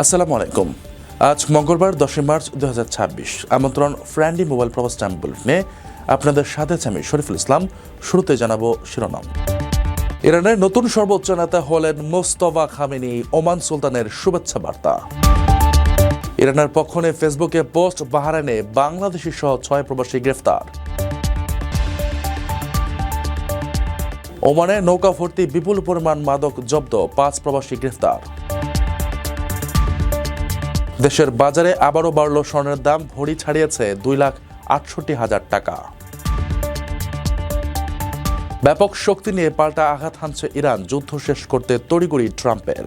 আসসালামু আলাইকুম। আজ মঙ্গলবার 10 মার্চ 2026। আমন্ত্রণ ফ্রেন্ডলি মোবাইল প্রবাস টাইম বুলেটিনে। আপনাদের সাথে আমি শরীফুল ইসলাম। শুরুতে জানাবো শিরোনাম। ইরানের নতুন সর্বোচ্চ নেতা হলেন মোস্তফা খামেনি, ওমান সুলতানের শুভেচ্ছা বার্তা। ইরানের পক্ষ নিয়ে ফেসবুকে পোস্ট, বাহরাইনে বাংলাদেশি সহ 6 প্রবাসী গ্রেফতার। ওমানে নৌকা ভর্তি বিপুল পরিমাণ মাদক জব্দ, 5 প্রবাসী গ্রেফতার। দেশের বাজারে আবারও বাড়ল স্বর্ণের দাম, ভরি ছাড়িয়েছে 2,68,000 টাকা। ব্যাপক শক্তি নিয়ে পাল্টা আঘাত হানছে ইরান, যুদ্ধ শেষ করতে তড়িঘড়ি ট্রাম্পের।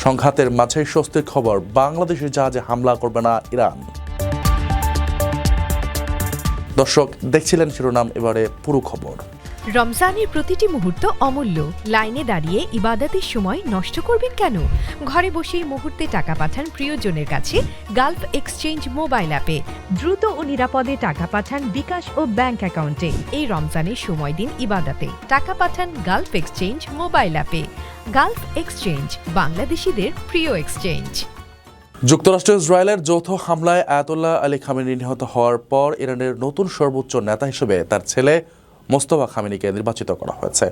সংঘাতের মাঝেই স্বস্তির খবর, বাংলাদেশি জাহাজে হামলা করবে না ইরান। দর্শক দেখছিলেন শিরোনাম, এবারে পুরো খবর। রমজানের প্রতিটি মুহূর্ত অমূল্য। লাইনে দাঁড়িয়ে ইবাদতের সময় নষ্ট করবেন কেন? ঘরে বসেই মুহূর্তে টাকা পাঠান প্রিয়জনের কাছে গালফ এক্সচেঞ্জ মোবাইল অ্যাপে। দ্রুত ও নিরাপদে টাকা পাঠান বিকাশ ও ব্যাংক অ্যাকাউন্টে। এই রমজানের সময় দিন ইবাদতে, টাকা পাঠান গালফ এক্সচেঞ্জ মোবাইল অ্যাপে। গালফ এক্সচেঞ্জ, বাংলাদেশিদের প্রিয় এক্সচেঞ্জ। যুক্তরাষ্ট্র ইসরায়েলের যৌথ হামলায় আয়াতুল্লাহ আলী খামেনি নিহত হওয়ার পর ইরানের নতুন সর্বোচ্চ নেতা হিসেবে তার ছেলে মোস্তফা খামেনিকে নির্বাচিত করা হয়েছে।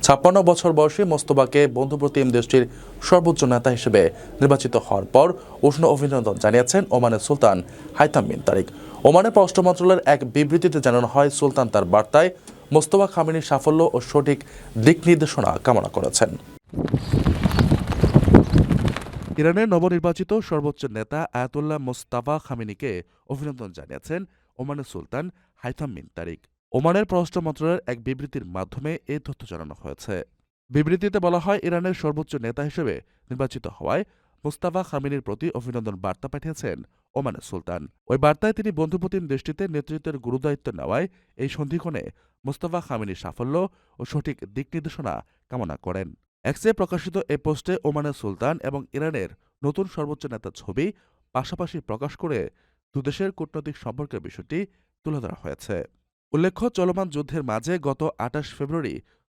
56 বছর বয়সী মোস্তফাকে বন্ধুপ্রতিম দেশটির সর্বোচ্চ নেতা হিসেবে নির্বাচিত হওয়ার পর উষ্ণ অভিনন্দন জানিয়েছেন ওমানের সুলতান হাইথাম বিন তারিক। ওমানের পররাষ্ট্র মন্ত্রণালয়ের এক বিবৃতিতে জানানো হয়, সুলতান তার বার্তায় মোস্তফা খামেনির সাফল্য ও সঠিক দিক নির্দেশনা কামনা করেছেন। ইরানের নবনির্বাচিত সর্বোচ্চ নেতা আয়াতুল্লাহ মোস্তফা খামেনিকে অভিনন্দন জানিয়েছেন ওমানের সুলতান হাইথাম বিন তারিক। ওমানের পররাষ্ট্র মন্ত্রণালয়ের এক বিবৃতির মাধ্যমে এই তথ্য জানানো হয়েছে। বিবৃতিতে বলা হয়, ইরানের সর্বোচ্চ নেতা হিসেবে নির্বাচিত হওয়ায় মোস্তফা খামেনির প্রতি অভিনন্দন বার্তা পাঠিয়েছেন ওমানের সুলতান। ওই বার্তায় তিনি বন্ধুপ্রতিম দেশটিতে নেতৃত্বের গুরুদায়িত্ব নেওয়ায় এই সন্ধিক্ষণে মোস্তফা খামেনির সাফল্য ও সঠিক দিক নির্দেশনা কামনা করেন। এক্সে প্রকাশিত এ পোস্টে ওমানের সুলতান এবং ইরানের নতুন সর্বোচ্চ নেতার ছবি পাশাপাশি প্রকাশ করে দুদেশের কূটনৈতিক সম্পর্কের বিষয়টি তুলে ধরা হয়েছে। উল্লেখ্য, চলমান যুদ্ধের মাঝে গত 28 ফেব্রুয়ারি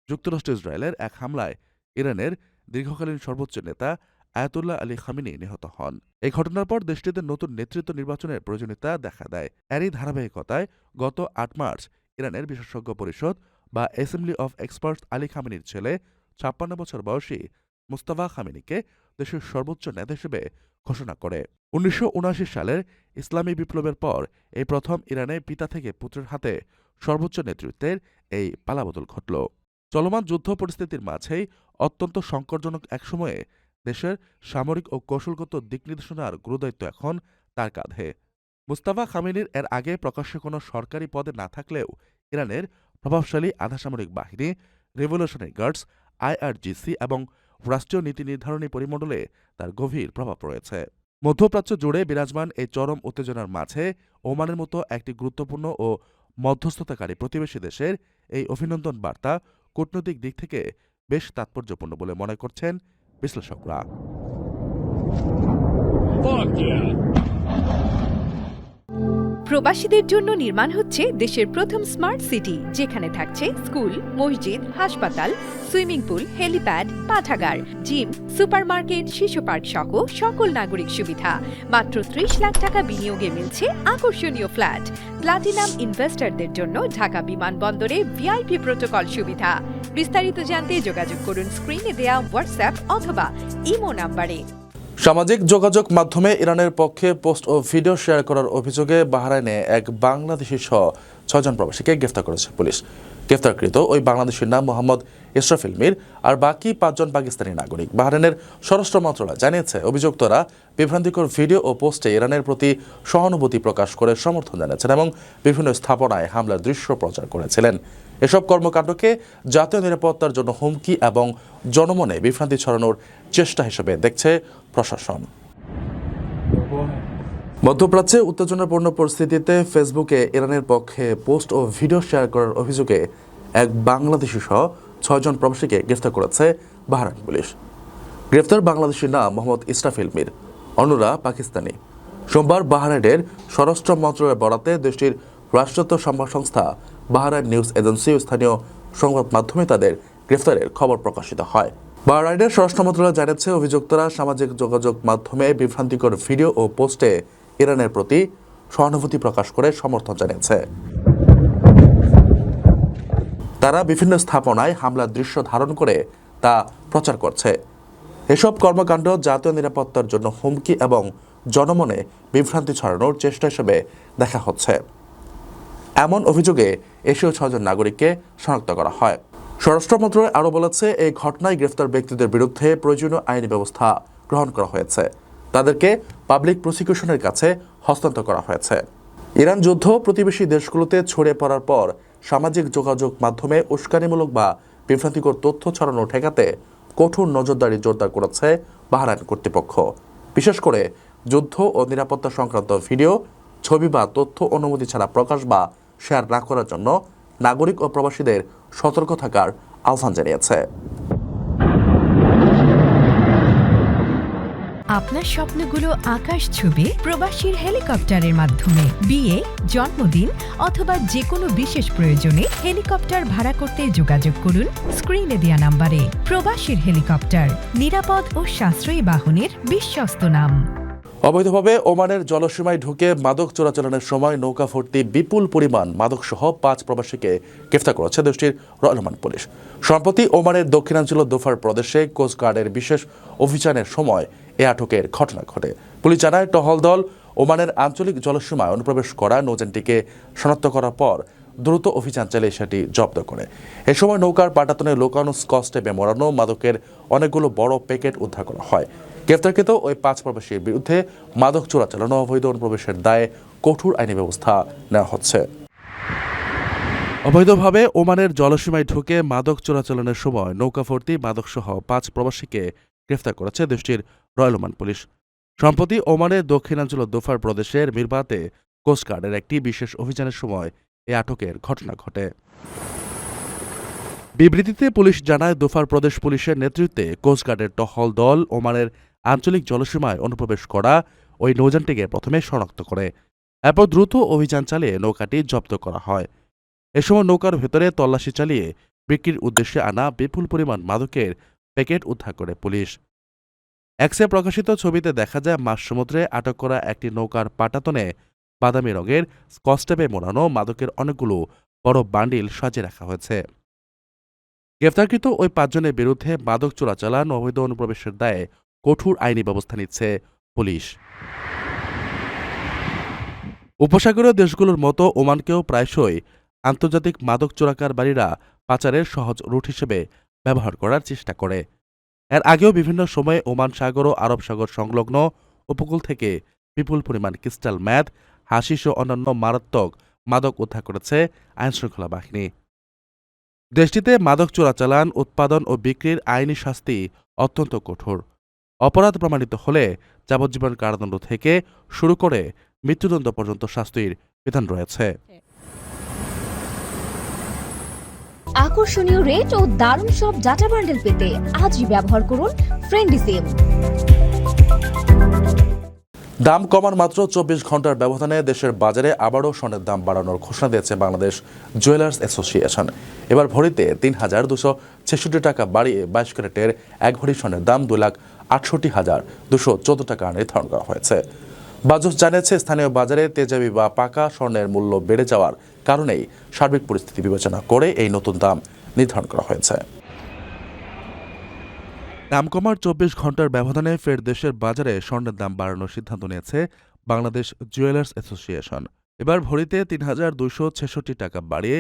যুক্তরাষ্ট্র ইসরায়েলের এক হামলায় ইরানের দীর্ঘকালীন সর্বোচ্চ নেতা আয়াতুল্লাহ আলী খামেনি নিহত হন। এই ঘটনার পর দেশটিতে নতুন নেতৃত্ব নির্বাচনের প্রয়োজনীয়তা দেখা দেয়। এরই ধারাবাহিকতায় গত 8 মার্চ ইরানের বিশেষজ্ঞ পরিষদ বা অ্যাসেম্বলি অব এক্সপার্টস আলী খামেনির ছেলে 56 বছর বয়সী মোস্তফা খামেনিকে দেশের সর্বোচ্চ নেতা হিসেবে ঘোষণা করে। 1979 সালের ইসলামী বিপ্লবের পর এই প্রথম ইরানে পিতা থেকে পুত্রের হাতে সর্বোচ্চ নেতৃত্বের এই পালাবদল ঘটল। চলমান যুদ্ধ পরিস্থিতির মাঝেই অত্যন্ত সংকটজনক এক সময়ে দেশের সামরিক ও কৌশলগত দিক নির্দেশনার গুরুদায়িত্ব এখন তার কাঁধে। মোস্তফা খামেনির এর আগে প্রকাশ্যে কোনো সরকারি পদে না থাকলেও ইরানের প্রভাবশালী আধাসামরিক বাহিনী, রেভলিউশনারি গার্ডস, আইআরজিসি এবং রাষ্ট্রীয় নীতি নির্ধারণী পরিমণ্ডলে তার গভীর প্রভাব রয়েছে। মধ্যপ্রাচ্য জুড়ে বিরাজমান এই চরম উত্তেজনার মাঝে ওমানের মতো একটি গুরুত্বপূর্ণ ও মধ্যস্থতাকারী প্রতিবেশী দেশের এই অভিনন্দন বার্তা কূটনৈতিক দিক থেকে বেশ তাৎপর্যপূর্ণ বলে মনে করছেন বিশ্লেষকরা। প্রবাসীদের জন্য নির্মাণ হচ্ছে দেশের প্রথম স্মার্ট সিটি, যেখানে থাকছে স্কুল, মসজিদ, হাসপাতাল, সুইমিং পুল, হেলিপ্যাড, পাঠাগার, জিম, সুপারমার্কেট, শিশু পার্ক সহ সকল নাগরিক সুবিধা। মাত্র 30 লাখ টাকা বিনিয়োগে মিলছে আকর্ষণীয় ফ্ল্যাট। প্লাটিনাম ইনভেস্টরদের জন্য ঢাকা বিমানবন্দরে ভিআইপি প্রোটোকল সুবিধা। বিস্তারিত জানতে যোগাযোগ করুন স্ক্রিনে দেয়া হোয়াটসঅ্যাপ অথবা ইমো নাম্বারে। সামাজিক যোগাযোগ মাধ্যমে ইরানের পক্ষে পোস্ট ও ভিডিও শেয়ার করার অভিযোগে বাহরাইনে এক বাংলাদেশি সহ 6 জন প্রবাসীকে গ্রেফতার করেছে পুলিশ। গ্রেফতারকৃত ওই বাংলাদেশির নাম মোহাম্মদ ইসরাফিল মীর, আর বাকি 5 জন পাকিস্তানি নাগরিক। বাহরাইনের স্বরাষ্ট্র মন্ত্রণালয় জানিয়েছে, অভিযুক্তরা বিভ্রান্তিকর ভিডিও ও পোস্টে ইরানের প্রতি সহানুভূতি প্রকাশ করে সমর্থন জানিয়েছেন এবং বিভিন্ন স্থাপনায় হামলার দৃশ্য প্রচার করেছিলেন। এসব কর্মকাণ্ডকে জাতীয় নিরাপত্তার জন্য হুমকি এবং জনমনে বিভ্রান্তি ছড়ানোর চেষ্টা হিসেবে দেখছে প্রশাসন। মধ্যপ্রাচ্যে উত্তেজনাপূর্ণ পরিস্থিতিতে ফেসবুকে ইরানের পক্ষে পোস্ট ও ভিডিও শেয়ার করার অভিযোগে এক বাংলাদেশি সহ 6 জন প্রবাসীকে গ্রেফতার করেছে বাহরাইন পুলিশ। গ্রেফতার বাংলাদেশির নাম মোহাম্মদ ইসরাফিল মীর, অন্যরা পাকিস্তানি। সোমবার বাহরাইনের স্বরাষ্ট্র মন্ত্রণালয়ের বরাতে দেশটির রাষ্ট্রায়ত্ত সংবাদ সংস্থা বাহরাইন নিউজ এজেন্সি ও স্থানীয় সংবাদ মাধ্যমে তাদের গ্রেফতারের খবর প্রকাশিত হয়। বাহরাইনের স্বরাষ্ট্র মন্ত্রণালয় জানিয়েছে, অভিযুক্তরা সামাজিক যোগাযোগ মাধ্যমে বিভ্রান্তিকর ভিডিও ও পোস্টে ইরানের প্রতি সহানুভূতি প্রকাশ করে সমর্থন জানিয়েছে। তারা বিভিন্ন স্থাপনায় হামলার দৃশ্য ধারণ করে তা প্রচার করছে। এসব কর্মকাণ্ড জাতীয় নিরাপত্তার জন্য হুমকি এবং জনমনে বিভ্রান্তি ছড়ানোর চেষ্টা হিসেবে দেখা হচ্ছে। এমন অভিযোগে এশীয় 6 জন নাগরিককে শনাক্ত করা হয়। স্বরাষ্ট্র মন্ত্রণালয় আরও বলেছে, এই ঘটনায় গ্রেফতার ব্যক্তিদের বিরুদ্ধে প্রয়োজনীয় আইনি ব্যবস্থা গ্রহণ করা হয়েছে। তাদেরকে পাবলিক প্রসিকিউশনের কাছে হস্তান্তর করা হয়েছে। ইরান যুদ্ধ প্রতিবেশী দেশগুলোতে ছড়িয়ে পড়ার পর সামাজিক যোগাযোগ মাধ্যমে উস্কানিমূলক বা বিভ্রান্তিকর তথ্য ছড়ানো ঠেকাতে কঠোর নজরদারি জোরদার করেছে বাহরাইন কর্তৃপক্ষ। বিশেষ করে যুদ্ধ ও নিরাপত্তা সংক্রান্ত ভিডিও, ছবি বা তথ্য অনুমতি ছাড়া প্রকাশ বা শেয়ার না করার জন্য নাগরিক ও প্রবাসীদের সতর্ক থাকার আহ্বান জানিয়েছে। আপনার স্বপ্নগুলো আকাশ ছুবে প্রবাসীর হেলিকপ্টারের মাধ্যমে। বিয়ে, জন্মদিন অথবা যে কোনো বিশেষ প্রয়োজনে হেলিকপ্টার ভাড়া করতে যোগাযোগ করুন স্ক্রিনে দেয়া নাম্বারে। প্রবাসীর হেলিকপ্টার, নিরাপদ ও সাশ্রয়ী বাহনের বিশ্বস্ত নাম। অবৈধভাবে ওমানের জলসীমায় ঢুকে মাদক চোরাচালানের সময় নৌকা ভর্তি বিপুল পরিমাণ মাদকসহ 5 প্রবাসীকে গ্রেফতার করেছে দেশটির রয়্যাল ওমান পুলিশ। সম্প্রতি ওমানের দক্ষিণাঞ্চল দোফার প্রদেশে কোস্টগার্ডের বিশেষ অভিযানের সময় এ আটকের ঘটনা ঘটে। পুলিশ জানায়, টহল দল ওমানের আঞ্চলিক জলসীমায় অনুপ্রবেশ করা নৌযানটিকে শনাক্ত করার পর দ্রুত অভিযান চালিয়ে সেটি জব্দ করে। এ সময় নৌকার পাটাতনে লোকানো স্কচটেপে মোড়ানো মাদকের অনেকগুলো বড় প্যাকেট উদ্ধার করা হয়। গ্রেফতারকৃত ওই 5 প্রবাসীর বিরুদ্ধে মাদক চোরাচালানো, অবৈধ অনুপ্রবেশের দায়ে কঠোর আইনি ব্যবস্থা নেওয়া হচ্ছে। অবৈধভাবে ওমানের জলসীমায় ঢুকে মাদক চোরাচালানের সময় নৌকা ভর্তি মাদকসহ 5 প্রবাসীকে গ্রেফতার করেছে দেশটির রয়্যাল ওমান পুলিশ। সম্প্রতি ওমানের দক্ষিণাঞ্চল দোফার প্রদেশের মিরবাতে কোস্টগার্ডের একটি বিশেষ অভিযানের সময় এ আটকের ঘটনা ঘটে। বিবৃতিতে পুলিশ জানায়, দোফার প্রদেশ পুলিশের নেতৃত্বে কোস্টগার্ডের টহল দল ওমানের আঞ্চলিক জলসীমায় অনুপ্রবেশ করা ওই নৌযানটিকে প্রথমে শনাক্ত করে। এরপর দ্রুত অভিযান চালিয়ে নৌকাটি জব্দ করা হয়। এ সময় নৌকার ভেতরে তল্লাশি চালিয়ে বিক্রির উদ্দেশ্যে আনা বিপুল পরিমাণ মাদকের প্যাকেট উদ্ধার করে পুলিশ। এক্সে প্রকাশিত ছবিতে দেখা যায়, মাঝ সমুদ্রে আটক করা একটি নৌকার পাটাতনে বাদামি রঙের স্কচটেপে মোড়ানো মাদকের অনেকগুলো বড় বান্ডিল সাজিয়ে রাখা হয়েছে। গ্রেফতারকৃত ওই 5 জনের বিরুদ্ধে মাদক চোরাচালান, অবৈধ অনুপ্রবেশের দায়ে কঠোর আইনি ব্যবস্থা নিচ্ছে পুলিশ। উপসাগরীয় দেশগুলোর মতো ওমানকেও প্রায়শই আন্তর্জাতিক মাদক চোরাকারবারীরা পাচারের সহজ রুট হিসেবে ব্যবহার করার চেষ্টা করে। এর আগেও বিভিন্ন সময়ে ওমান সাগর ও আরব সাগর সংলগ্ন উপকূল থেকে বিপুল পরিমাণ ক্রিস্টাল ম্যাথ, হাশিশ ও অন্যান্য মারাত্মক মাদক উদ্ধার করেছে আইনশৃঙ্খলা বাহিনী। দেশটিতে মাদক চোরাচালান, উৎপাদন ও বিক্রির আইনি শাস্তি অত্যন্ত কঠোর। অপরাধ প্রমাণিত হলে যাবজ্জীবন কারাদণ্ড থেকে শুরু করে মৃত্যুদণ্ড পর্যন্ত শাস্তির বিধান রয়েছে। আকর্ষণীয় রেট ও দারুণ সব ডাটা বান্ডেল পেতে আজই ব্যবহার করুন ফ্রেন্ডলি সিম। দাম কমার মাত্র 24 ঘন্টার ব্যবধানে দেশের বাজারে আবারও স্বর্ণের দাম বাড়ানোর ঘোষণা দিয়েছে বাংলাদেশ জুয়েলার্স অ্যাসোসিয়েশন। এবার ভরিতে ৩,২৬৬ টাকা বাড়িয়ে 22 ক্যারেটের 1 ভরি স্বর্ণের দাম 2,68,214 টাকা নির্ধারণ করা হয়েছে। বাজুস জানিয়েছে, স্থানীয় বাজারে তেজাবি বা পাকা স্বর্ণের মূল্য বেড়ে যাওয়ার কারণেই সার্বিক পরিস্থিতি বিবেচনা করে এই নতুন দাম নির্ধারণ করা হয়েছে। দাম কমার 24 ঘন্টার ব্যবধানে ফের দেশের বাজারে স্বর্ণের দাম বাড়ানোর সিদ্ধান্ত নিয়েছে বাংলাদেশ জুয়েলার্স অ্যাসোসিয়েশন। এবার ভরিতে ৩,২৬৬ টাকা বাড়িয়ে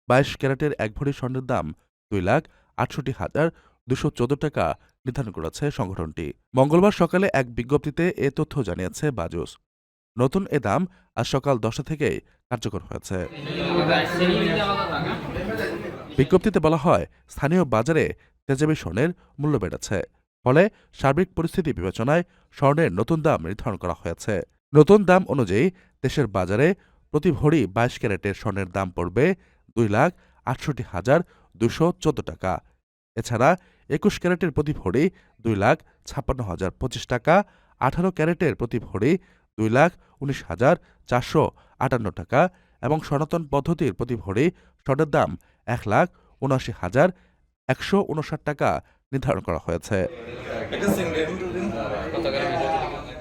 22 ক্যারেটের 1 ভরি স্বর্ণের দাম 2,68,214 টাকা নির্ধারণ করেছে সংগঠনটি। মঙ্গলবার সকালে এক বিজ্ঞপ্তিতে এ তথ্য জানিয়েছে বাজুস। নতুন এ দাম আজ সকাল 10টা থেকেই কার্যকর হয়েছে। বিজ্ঞপ্তিতে বলা হয়, স্থানীয় বাজারে তেজাবি স্বর্ণের মূল্য বেড়েছে, ফলে সার্বিক পরিস্থিতি বিবেচনায় স্বর্ণের নতুন দাম নির্ধারণ করা হয়েছে। নতুন দাম অনুযায়ী দেশের বাজারে প্রতি ভরি 22 ক্যারেটের স্বর্ণের দাম পড়বে 2,68,214 টাকা। এছাড়া 21 ক্যারেটের প্রতি ভরি 2,56,025 টাকা, 18 ক্যারেটের প্রতি ভরি 2,19,458 টাকা এবং সনাতন পদ্ধতির প্রতি ভরি স্বর্ণের দাম 1,79,159 টাকা নির্ধারণ করা হয়েছে।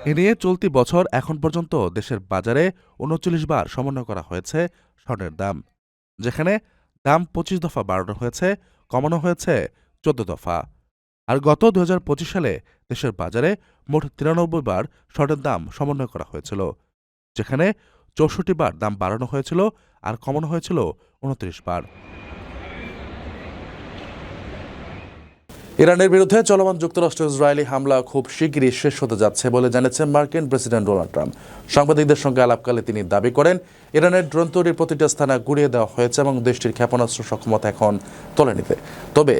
এ নিয়ে চলতি বছর এখন পর্যন্ত দেশের বাজারে ৩৯ বার সমন্বয় করা হয়েছে স্বর্ণের দাম, যেখানে দাম ২৫ দফা বাড়ানো হয়েছে, কমানো হয়েছে ১৪ দফা। আর গত ২০২৫ সালে দেশের বাজারে মোট ৯৩ বার স্বর্ণের দাম সমন্বয় করা হয়েছিল, যেখানে ৬৪ বার দাম বাড়ানো হয়েছিল আর কমানো হয়েছিল ২৯ বার। ইরানের বিরুদ্ধে চলমান যুক্তরাষ্ট্র ইসরায়েলি হামলা খুব শিগগিরই শেষ হতে যাচ্ছে বলে জানিয়েছেন মার্কিন প্রেসিডেন্ট ডোনাল্ড ট্রাম্প। সাংবাদিকদের সঙ্গে আলাপকালে তিনি দাবি করেন, ইরানের ড্রোন তৈরির প্রতিটা স্থানে গুড়িয়ে দেওয়া হয়েছে এবং দেশটির ক্ষেপণাস্ত্র সক্ষমতা এখন তোলেনিতে। তবে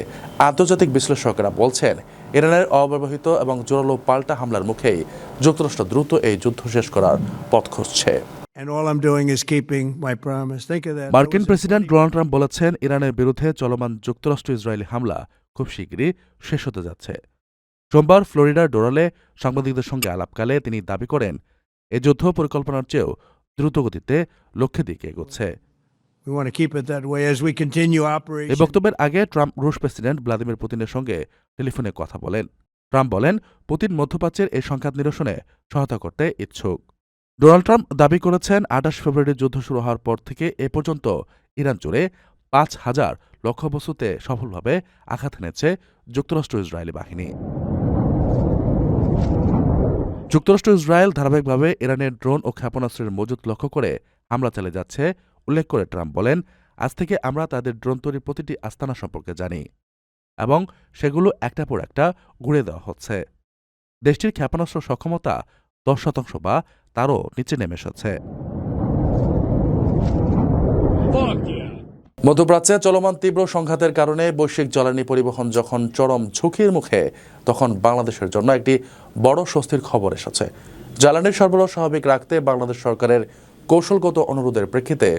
আন্তর্জাতিক বিশ্লেষকেরা বলছেন, ইরানের অব্যবহৃত এবং জোরালো পাল্টা হামলার মুখেই যুক্তরাষ্ট্র দ্রুত এই যুদ্ধ শেষ করার পথ খুঁজছে। মার্কিন প্রেসিডেন্ট ডোনাল্ড ট্রাম্প বলেছেন, ইরানের বিরুদ্ধে চলমান যুক্তরাষ্ট্র ইসরায়েলি হামলা খুব শিগগিরই শেষ হতে যাচ্ছে। সোমবার ফ্লোরিডার ডোরালে সাংবাদিকদের সঙ্গে আলাপকালে তিনি দাবি করেন, এ যুদ্ধ পরিকল্পনার চেয়েও দ্রুতগতিতে লক্ষ্যের দিকে এগোচ্ছে। এই বক্তব্যের আগে ট্রাম্প রুশ প্রেসিডেন্ট ভ্লাদিমির পুতিনের সঙ্গে টেলিফোনে কথা বলেন। ট্রাম্প বলেন, পুতিন মধ্যপ্রাচ্যের এই সংঘাত নিরসনে সহায়তা করতে ইচ্ছুক। ডোনাল্ড ট্রাম্প দাবি করেছেন, ২৮ ফেব্রুয়ারি যুদ্ধ শুরু হওয়ার পর থেকে এ পর্যন্ত ইরান জুড়ে ৫,০০০ লক্ষ্যবস্তুতে সফলভাবে আঘাত এনেছে যুক্তরাষ্ট্র ইসরায়েলি বাহিনী। যুক্তরাষ্ট্র ইসরায়েল ধারাবাহিকভাবে ইরানের ড্রোন ও ক্ষেপণাস্ত্রের মজুত লক্ষ্য করে হামলা চালিয়ে যাচ্ছে উল্লেখ করে ট্রাম্প বলেন, আজ থেকে আমরা তাদের ড্রোন তৈরির প্রতিটি আস্তানা সম্পর্কে জানি এবং সেগুলো একটা পর একটা গুঁড়িয়ে দেওয়া হচ্ছে। দেশটির ক্ষেপণাস্ত্র সক্ষমতা ১০% বা তারও নিচে নেমে এসেছে। মধ্যপ্রাচ্যে চলমান তীব্র সংঘাতের কারণে বৈশ্বিক জ্বালানি পরিবহন যখন চরম ঝুঁকির মুখে, তখন বাংলাদেশের জন্য একটি বড় স্বস্তির খবর এসেছে। জ্বালানির সরবরাহ স্বাভাবিক রাখতে বাংলাদেশ সরকারের কৌশলগত অনুরোধের প্রেক্ষিতে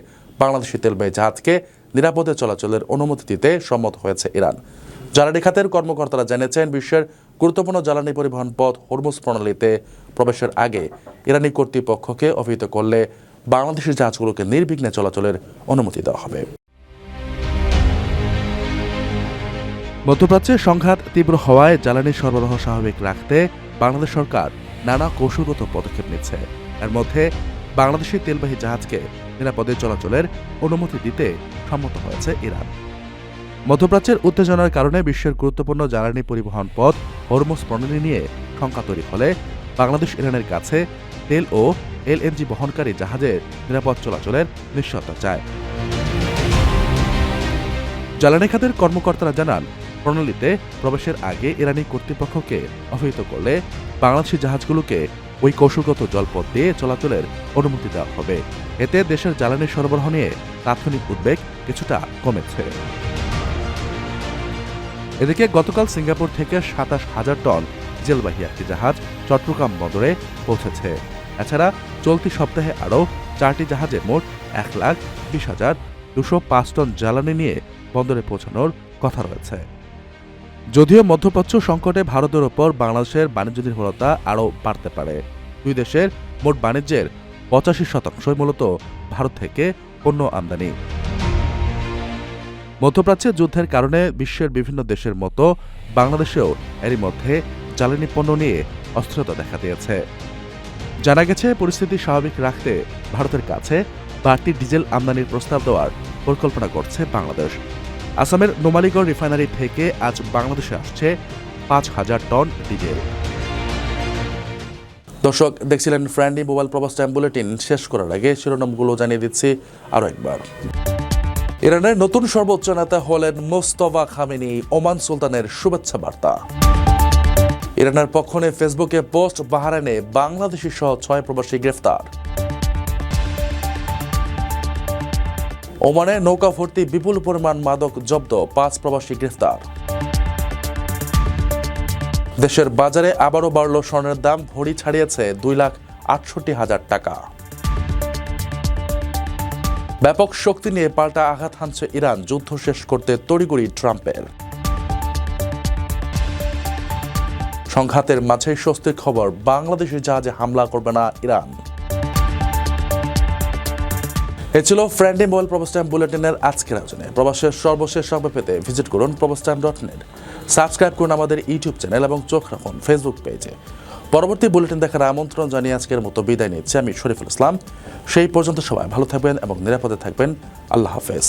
বাংলাদেশি তেলবাহী জাহাজকে নিরাপদে চলাচলের অনুমতি দিতে সম্মত হয়েছে ইরান। জ্বালানি খাতের কর্মকর্তারা জানিয়েছেন, বিশ্বের গুরুত্বপূর্ণ জ্বালানি পরিবহন পথ হরমুজ প্রণালীতে প্রবেশের আগে ইরানি কর্তৃপক্ষকে অবহিত করলে বাংলাদেশি জাহাজগুলোকে নির্বিঘ্নে চলাচলের অনুমতি দেওয়া হবে। মধ্যপ্রাচ্যে সংঘাত তীব্র হওয়ায় জ্বালানি সরবরাহ স্বাভাবিক রাখতে বাংলাদেশ সরকার নানা কৌশলগত পদক্ষেপ নিচ্ছে। এর মধ্যে বাংলাদেশি তেলবাহী জাহাজকে নিরাপদে চলাচলের অনুমতি দিতে সম্মত হয়েছে ইরান। মধ্যপ্রাচ্যের উত্তেজনার কারণে বিশ্বের গুরুত্বপূর্ণ জ্বালানি পরিবহন পথ হরমুজ প্রণালী নিয়ে শঙ্কা তৈরি হলে বাংলাদেশ ইরানের কাছে তেল ও এলএনজি বহনকারী জাহাজের নিরাপদ চলাচলের নিশ্চয়তা চায়। জ্বালানি খাতের কর্মকর্তারা জানান, প্রণালীতে প্রবেশের আগে ইরানি কর্তৃপক্ষকে অবহিত করলে বাংলাদেশি জাহাজগুলোকে ওই কৌশলগত জলপথ দিয়ে চলাচলের অনুমতি দেওয়া হবে। এতে দেশের জ্বালানি সরবরাহ নিয়ে তাৎক্ষণিক উদ্বেগ কিছুটা কমেছে। এদিকে গতকাল সিঙ্গাপুর থেকে ২৭,০০০ টন ডিজেলবাহী একটি জাহাজ চট্টগ্রাম বন্দরে পৌঁছেছে। এছাড়া চলতি সপ্তাহে আরও ৪টি জাহাজে মোট ১,২০,২০৫ টন জ্বালানি নিয়ে বন্দরে পৌঁছানোর কথা রয়েছে। যদিও মধ্যপ্রাচ্য সংকটে ভারতের ওপর বাংলাদেশের বাণিজ্য নির্ভরতা আরও বাড়তে পারে। দুই দেশের মোট বাণিজ্যের ৮৫% মূলত ভারত থেকে পণ্য আমদানি। মধ্যপ্রাচ্যে যুদ্ধের কারণে বিশ্বের বিভিন্ন দেশের মতো বাংলাদেশেও এরই মধ্যে জ্বালানি পণ্য নিয়ে অস্থিরতা দেখা দিয়েছে। জানা গেছে, পরিস্থিতি স্বাভাবিক রাখতে ভারতের কাছে বাড়তি ডিজেল আমদানির প্রস্তাব দেওয়ার পরিকল্পনা করছে বাংলাদেশ। আসামের নোমালীগড় রিফাইনারি থেকে আজ বাংলাদেশে আসছে ৫,০০০ টন ডিজেল। দর্শক, দেখছিলেন ফ্রেন্ডলি মোবাইল প্রবাস টাইম বুলেটিন। শেষ করার আগে শিরোনামগুলো জানিয়ে দিচ্ছি আরও একবার। ইরানের নতুন সর্বোচ্চ নেতা হলেন মোস্তফা খামেনি, ওমান সুলতানের শুভেচ্ছা বার্তা। ইরানের পক্ষ নিয়ে ফেসবুকে পোস্ট, বাহরাইনে বাংলাদেশি সহ ৬ প্রবাসী গ্রেফতার। ওমানে নৌকা ভর্তি বিপুল পরিমাণ মাদক জব্দ, ৫ প্রবাসী গ্রেফতার। দেশের বাজারে আবারও বাড়ল স্বর্ণের দাম, ভরি ছাড়িয়েছে 2,68,000 টাকা। ব্যাপক শক্তি নিয়ে পাল্টা আঘাত হানছে ইরান, যুদ্ধ শেষ করতে তড়িঘড়ি ট্রাম্পের। সংঘাতের মাঝে স্বস্তির খবর, বাংলাদেশের জাহাজে হামলা করবে না ইরান। এ ছিল ফ্রেন্ডলি মোবাইল প্রবাস টাইম বুলেটিনের আজকের আয়োজনে। প্রবাসের সর্বশেষ সংবাদ পেতে ভিজিট করুন probastimes.net, সাবস্ক্রাইব করুন আমাদের ইউটিউব চ্যানেল এবং চোখ রাখুন ফেসবুক পেজে। পরবর্তী বুলেটিন দেখার আমন্ত্রণ জানিয়ে আজকের মতো বিদায় নিচ্ছি আমি শরীফুল ইসলাম। সেই পর্যন্ত সবাই ভালো থাকবেন এবং নিরাপদে থাকবেন। আল্লাহ হাফেজ।